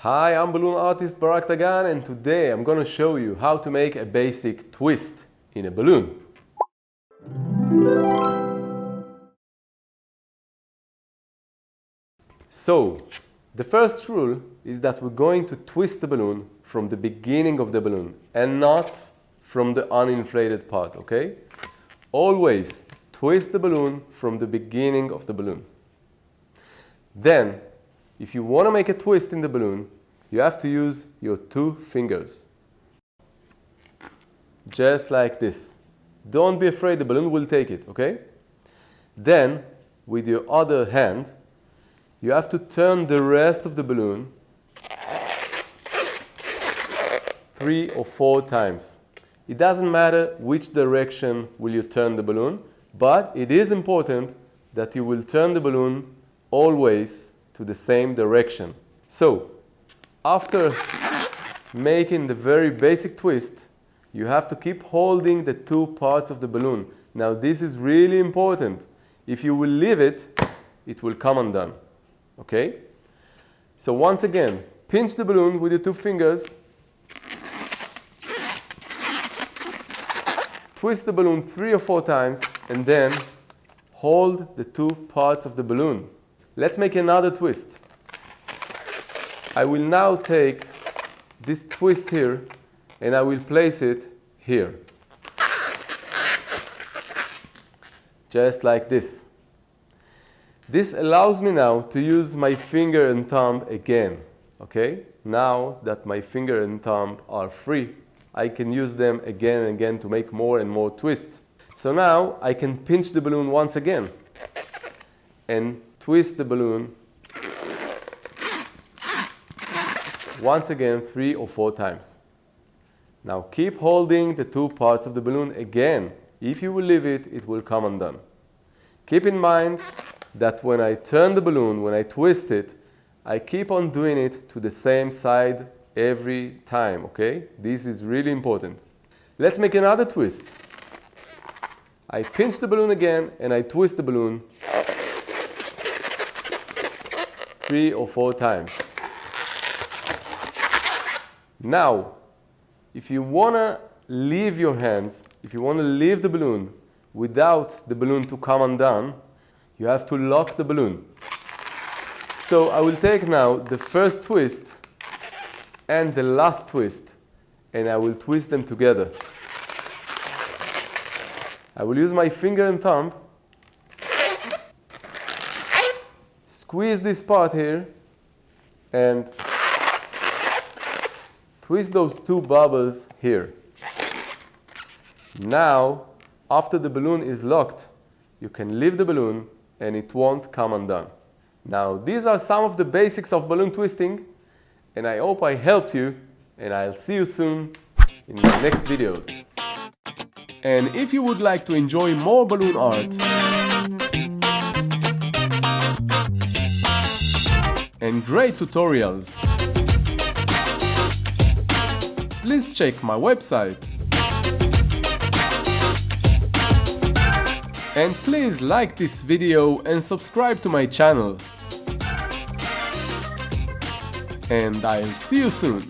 Hi, I'm balloon artist Barak Dagan, and today I'm going to show you how to make a basic twist in a balloon. So, the first rule is that we're going to twist the balloon from the beginning of the balloon and not from the uninflated part, okay? Always twist the balloon from the beginning of the balloon. Then, if you want to make a twist in the balloon, you have to use your 2 fingers. Just like this. Don't be afraid, the balloon will take it, okay? Then, with your other hand, you have to turn the rest of the balloon 3 or 4 times. It doesn't matter which direction will you turn the balloon, but it is important that you will turn the balloon always to the same direction. So, after making the very basic twist, you have to keep holding the 2 parts of the balloon. Now this is really important. If you will leave it, it will come undone. Okay? So once again, pinch the balloon with your 2 fingers. Twist the balloon 3 or 4 times and then hold the 2 parts of the balloon. Let's make another twist. I will now take this twist here and I will place it here. Just like this. This allows me now to use my finger and thumb again. Okay? Now that my finger and thumb are free, I can use them again and again to make more and more twists. So now I can pinch the balloon once again and twist the balloon once again 3 or 4 times. Now keep holding the 2 parts of the balloon again. If you will leave it, it will come undone. Keep in mind that when I turn the balloon, when I twist it, I keep on doing it to the same side every time, okay? This is really important. Let's make another twist. I pinch the balloon again and I twist the balloon 3 or 4 times. Now, if you want to leave your hands, if you want to leave the balloon without the balloon to come undone, you have to lock the balloon. So I will take now the first twist and the last twist and I will twist them together. I will use my finger and thumb, squeeze this part here and twist those 2 bubbles here. Now, after the balloon is locked, you can leave the balloon and it won't come undone. Now, these are some of the basics of balloon twisting, and I hope I helped you, and I'll see you soon in my next videos. And if you would like to enjoy more balloon art and great tutorials, please check my website. And please like this video and subscribe to my channel. And I'll see you soon.